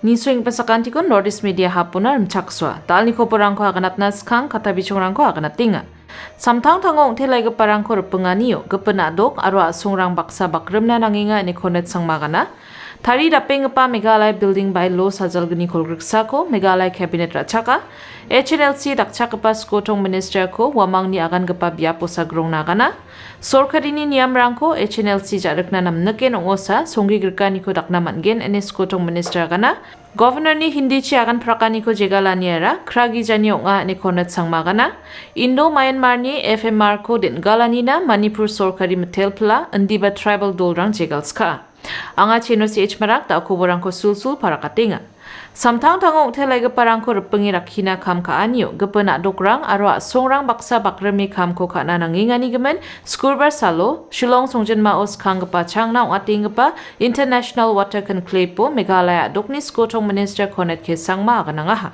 Nisring sakantikon Northeast Media Hub-ona rimchaksoa. Talni koborrangko aganat naskang kata bichongrangko aganat tinga. Samtang tangong telai geparangko repenganio gepena dok aro asungrang baksa bakremna nanginga ni konet sangmagana. Tari dapengpa Meghalaya Building by Law sajalgni kolgriksako Meghalaya Cabinet Rachaka. HNLC dakchakpa skotong minister ko wamangni agan gepa biapo sagrong nagana. Sorkarini niamrangko HNLC jarekna namneken ongosa songgi gerkani ko dakna mangen ene skotong minister agana. Governor ni hindi chi agan prakani ko jegalaniara kragi jani onga ene konet sangmagana. Indo Myanmar ni FMR ko den galanina Manipur sorkari metelpla aniba tribal dolrang jegalska. Anga cheno si marak da koborrangko sul-sul para katinga. Samtang tangong telai geparangko repengi rakhina kam ka anio gepena dokrang aro songrang baksa bakremi kam ko kana nangingani gemen skurbar salo Shillong songjen maos kang gepa changna ating gepa International Water Conclave po Meghalaya dokni skotong minister konet ke sangma aganangaha.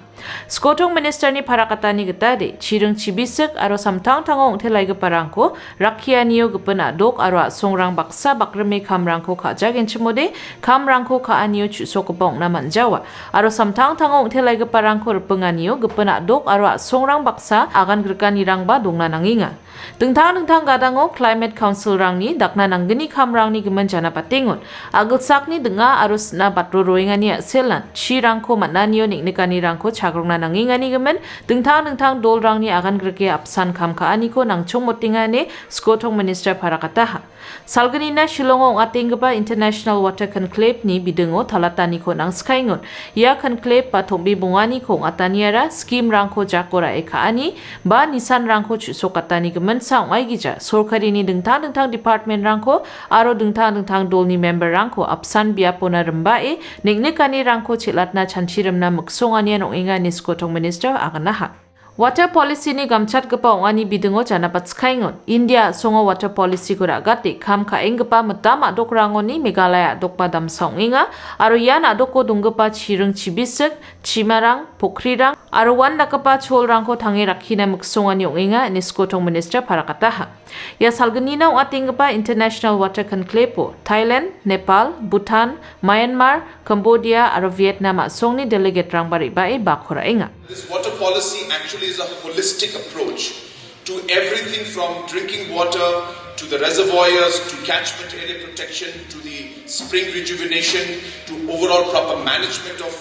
Skotong minister ni para katani getade chireng chibisek aro samtang tangong telai geparangko rakhianio gepena dok aro songrang baksa bakremi kamrangko ka jagen chimode kamrangko ka anio chusokopong naman jawa aro samtang tangong telai geparangko repenganio gepena dok aro songrang baksa agan gerkanirang ba dongna nanginga. Dingtang gadango Climate Council rangni dakna nanggeni kamrangni gemen jana patingun. Agelsakni denga arus na batro roingani selan chirangko mananio niknikani rangko chagrongna nangingani gemen dingtang dol rangni agan gerke apsan kam kaaniko nangchong motingane skotong minister para kataha. Salganina Shillong atinggepa International Water Conclave ni bidengo talatani ko nang skaingon. Ia conclave pa thombi bungani ko ataniara scheme rangko jakora ekaani ba nisan rangko chusokatani gemen sang aigija sorkari ni dingtang department rangko aro dingtang dol ni member rangko apsan biapona rembae niknikani rangko chilatna chanchiremna muksongania nonginga ni skotong minister aganaha. Water policy ni gamchat gepa ongani bidengo janapat skaingon. India songo water policy kura agati kam ka enggepa metam adok rangoni Meghalaya dokpa damsa onginga aro yan adoko donggepa chireng chibisek chimarang pokrirang aro wan dakapa cholrangko tangi rakhina muksongani onginga ni skotong minister para kataha. Ya salganina atinggepa International Water Conclave po Thailand, Nepal, Bhutan, Myanmar, Cambodia aro Vietnam asongni delegate rang baribae bakora enga. This water policy actually is a holistic approach to everything from drinking water to the reservoirs to catchment area protection to the spring rejuvenation to overall proper management of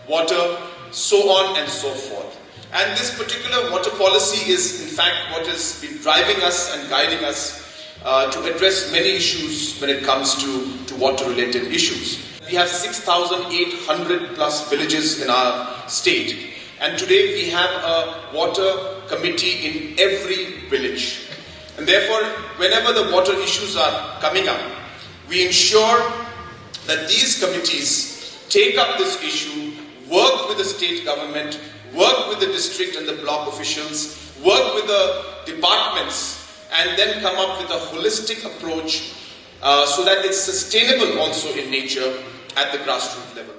water, so on and so forth. And this particular water policy is in fact what has been driving us and guiding us to address many issues when it comes to water related issues. We have 6,800 plus villages in our state. And today we have a water committee in every village. And therefore, whenever the water issues are coming up, we ensure that these committees take up this issue, work with the state government, work with the district and the block officials, work with the departments, and then come up with a holistic approach so that it's sustainable also in nature at the grassroots level.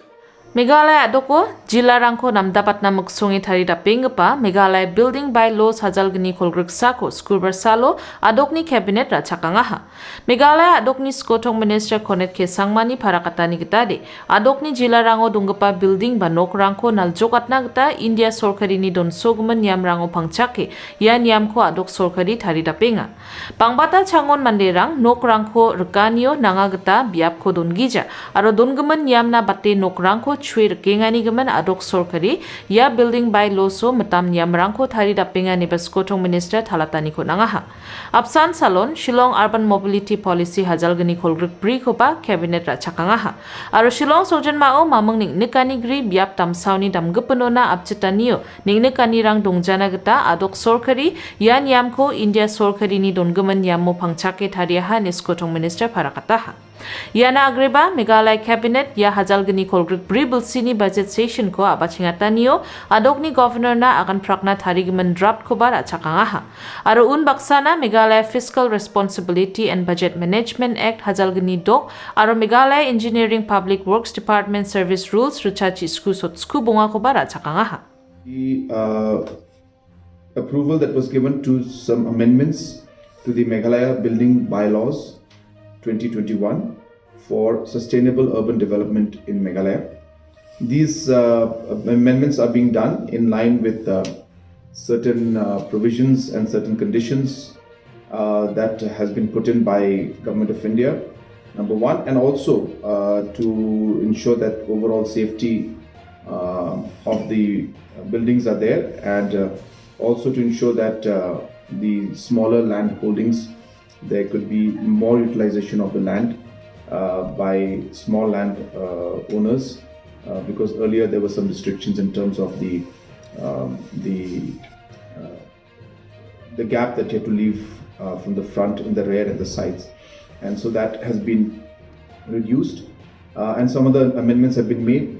Meghalaya adoko jilarangko namdapatna muksongi thari dapengpa Meghalaya Building by Law sajalgni kolgriksako skurbar salo adokni cabinet rachakangaha. Meghalaya adokni skotong minister konet ke sangmani parakatani gitade adokni jilarango donggepa building ba nokrangko naljokatna gita India sorkari ni donsogmen niamrango pangchake ya niamko adok sorkari thari dapenga. Pangbata changon manderang nokrangko rekanio nanga gita biapko dongija aro donggemen niamna bate nokrangko chue rekengani gemen adok sorkari ya building by law so metam niamrangko thari dapenga ni skotong minister thalatani ko nangaha. Apsan salon Shillong urban mobility policy hajalgni kolgrik pri kopa cabinet rachakangaha. Aro Shillong sojen mao mamang niknikani gri biap tamsauni damgepenona apchetanio niknikani rang dongjana geta adok sorkari ya niamko India sorkari ni donggemen niammo pangchake thariaha ni skotong minister parakataha. Yana agreba Meghalaya cabinet ya hajalgni kolgrik pri sini budget session ko abachingatanio adokni governor na akan prakna tharigimen draft ko bara chakangaha. Aro un baksana Meghalaya Fiscal Responsibility and Budget Management Act hajalgni dok aro Meghalaya Engineering Public Works Department Service Rules ruchachi sku bonga ko bara chakangaha. The approval that was given to some amendments to the Meghalaya Building Bylaws 2021 for sustainable urban development in Meghalaya. These amendments are being done in line with certain provisions and certain conditions that has been put in by Government of India, number one, and also to ensure that overall safety of the buildings are there, and also to ensure that the smaller land holdings, there could be more utilization of the land by small land owners, because earlier there were some restrictions in terms of the gap that you have to leave from the front, in the rear and the sides, and so that has been reduced. And some other amendments have been made,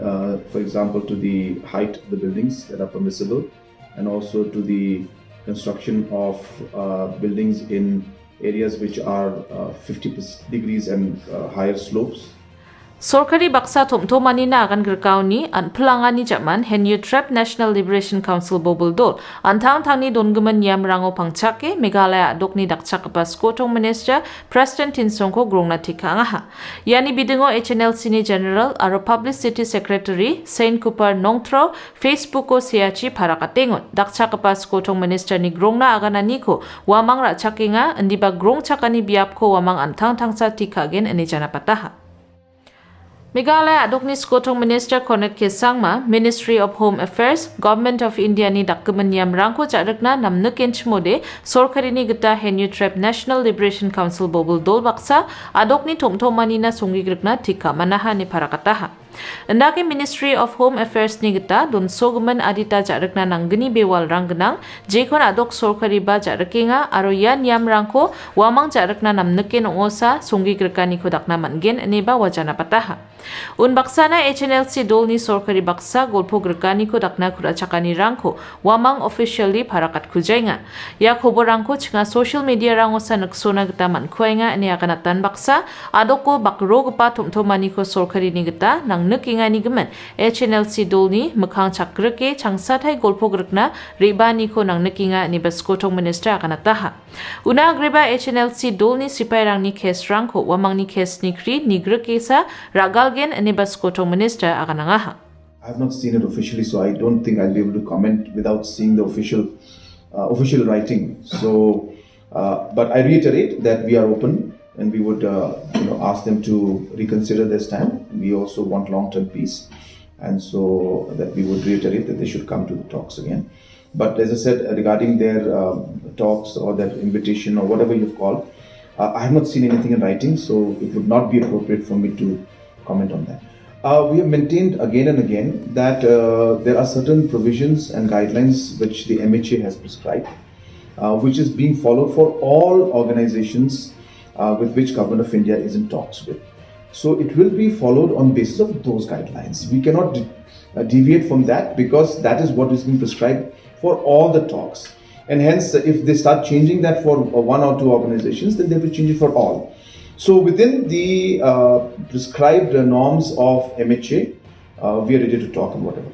for example, to the height of the buildings that are permissible, and also to the construction of buildings in areas which are 50 degrees and higher slopes. Sorkari baksa tomtomani na akan gerkauni an pelangani jaman Henyu Trap National Liberation Council bobuldol antang tangni dongemen yam rango pangchake Meghalaya dokni dakchakpa skotong minister President Tinsongko grongna tikangaha. Yani bidingo HNLC ni General aro Publicity Secretary Saint Cooper Nongtro Facebook ko siachi parakatengon dakchakpa skotong minister ni grongna aganani ko wamang rachakinga aniba grong chakani biap ko wamang antang tangsa tikagen eni janapataha. Meghalaya dokni skotong minister Konet Kesangma, Ministry of Home Affairs, Government of India ni dakkemen yam rangko chadakna namnuken chmode sorkari ni gita Henyu Trap National Liberation Council bobul dol baksa adokni tomtomani na songgigrekna tika manaha ni parakataha. Endake Ministry of Home Affairs ni gita don sogumen adita jarakna nanggeni bewal ranggenang jekon adok sorkari ba jarakenga aro yan yam rangko wamang jarakna namnuken ongosa songgigrekani ko dakna manggen aniba wajana pataha. Un baksana HNLC dol ni sorkari baksa golpo grekani ko dakna kurachakani rangko wamang officially parakat kujainga. Ya koborrangko chinga social media rangosa nisona gita mankuainga ani akanatan baksa adoko bakro gpa tomtomani ko sorkari ni gita nang nukingani gemen HNLC dol ni mekhang chakreke changsatai golpo grekna ribani ko nang nukinga ni baskotong minister akanataha. Una agreba HNLC dol ni sipairang ni kes rangko wamang ni kes ni kri ni grekesa ragal aniba skotong minister akanangaha. I have not seen it officially, so I don't think I'll be able to comment without seeing the official writing. So, but I reiterate that we are open, and we would ask them to reconsider their stand. We also want long-term peace, and so that we would reiterate that they should come to the talks again. But as I said, regarding their talks or their invitation or whatever you've called, I have not seen anything in writing, so it would not be appropriate for me to comment on that. We have maintained again and again that there are certain provisions and guidelines which the MHA has prescribed, which is being followed for all organizations with which Government of India is in talks with. So it will be followed on basis of those guidelines. We cannot deviate from that, because that is what is being prescribed for all the talks. And hence, if they start changing that for one or two organizations, then they have to change it for all. So within the prescribed norms of MHA, we are ready to talk on whatever.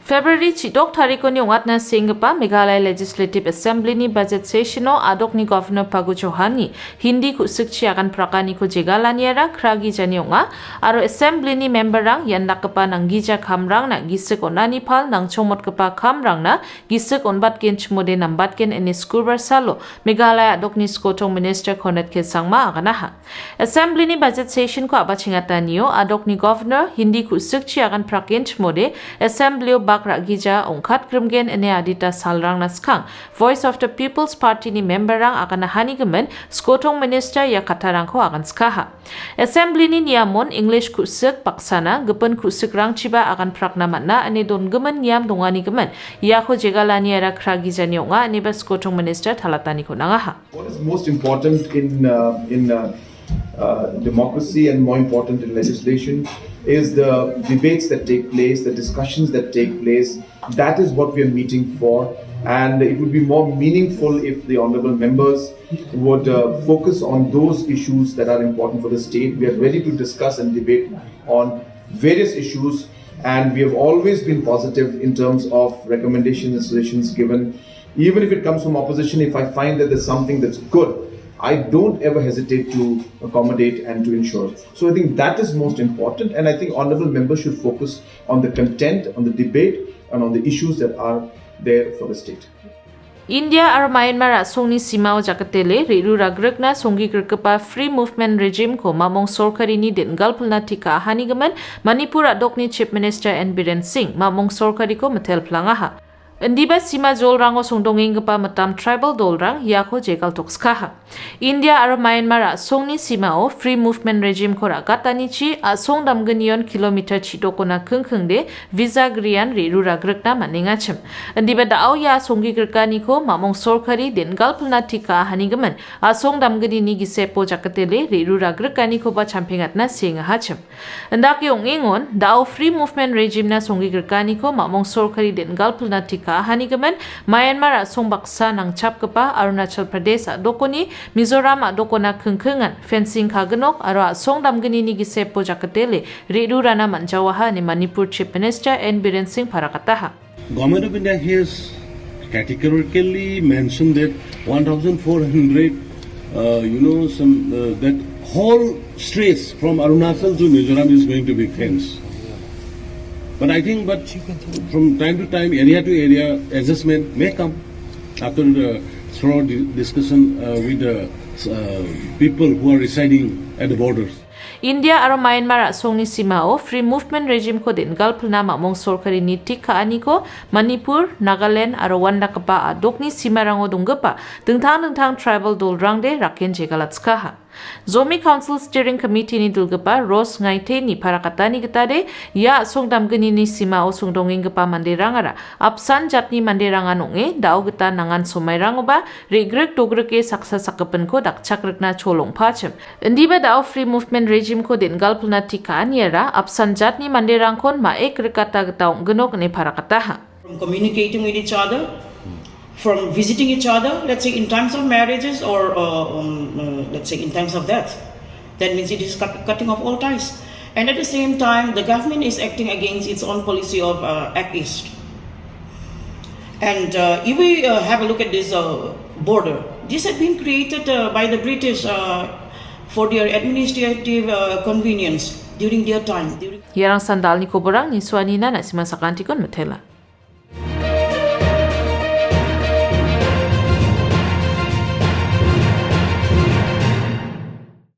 February chidok tariko ni ungatna singpa Meghalaya Legislative Assembly ni budget sessiono adok ni Governor Pagu Chauhan hindi kusukchi akan prakani ko jegalaniara kragi jani unga aro Assembly ni memberang yan nakapa nang gija kamrang na gisik onani pal nang chomot kapa kamrang na gisik onbat ken chmode nambat ken eni skurbar salo Meghalaya adok ni skotong Minister Konet Kesangma akanaha. Assembly ni budget session ko abachingataniyo adok ni Governor hindi kusukchi akan praken chmode Assembly Gija ongkat kremgen ene adita salrang naskang Voice of the People's Party ni memberang akan nahani gemen skotong minister ya katarangko akan skaha. Assembly ni niamon English kusuk paksana gepen kusuk rang ciba akan praknamatna ane don gemen niam dongani gemen ya ko jegalani era kragija ni onga ane ba skotong minister talatani ko nangaha. What is most important in democracy and more important in legislation is the debates that take place, the discussions that take place. That is what we are meeting for, and it would be more meaningful if the honorable members would focus on those issues that are important for the state. We are ready to discuss and debate on various issues, and we have always been positive in terms of recommendations and suggestions given. Even if it comes from opposition, if I find that there's something that's good, I don't ever hesitate to accommodate and to ensure. So I think that is most important, and I think honorable members should focus on the content, on the debate, and on the issues that are there for the state. India aro Myanmar songni simao jakatele riru ragrukna songi grukpa free movement regime ko mamong sorkari ni den galpulna tika hanigaman Manipur dokni chief minister N Biren Singh mamong sorkari ko metel plangaha. Endiba sima jolrango songdongengipa matam tribal dolrang yako jegal tokskaha. India aro Myanmar songni simao free movement regime kora gatanichi song damgenion kilometer chidokona kengkengde visa grian riru ragrukna maningachem. Endiba dao ya songi grukani ko mamong sorkari den galpulna tika hanigaman song damgeni ni gisepo jakatele riru ragrukani ko ba champingatna singahachem. Endak yong ingon dao free movement regime na songi grukani ko mamong sorkari den galpulna tika hanigaman Myanmar songbaksa nangchapkapa Arunachal Pradesh dokoni Mizoram dokona kengkengan fencing kagenok aro song damgeni ni gisepo jakatele ridu rana manjawaha ni Manipur Chief Minister N Biren Singh parakataha. Government of India has categorically mentioned that 1,400 that whole stretch from Arunachal to Mizoram is going to be fenced. But I think from time to time, area to area, adjustment may come after the thorough discussion with the people who are residing at the borders. India aro Myanmar songni simao free movement regime ko den galpulna mamong sorkari ni tika aniko Manipur, Nagaland aro wandakapa dokni simarango donggapa dingtang tribal dolrangde raken jegalatskaha. Zomi Council Steering Committee ni dulgapa Ros ngaite ni parakatani getade ya song damgeni ni simao song dongengapa manderangara apsan jatni manderangan onge dao geta nangan somairangoba regrek dogreke saksa sakapen ko dakchakrekna cholong pachem. Endiba dao free movement regime ko den galpulna tika aniara apsan jatni manderangkon maek rekata getaong genok ne parakataha. From communicating with each other, from visiting each other, let's say in times of marriages or let's say in times of death. That means it is cutting off all ties. And at the same time, the government is acting against its own policy of Act East. And if we have a look at this border, this had been created by the British for their administrative convenience during their time. Yarang sandal ni koborrang ni suanina na simang sakantikon metela.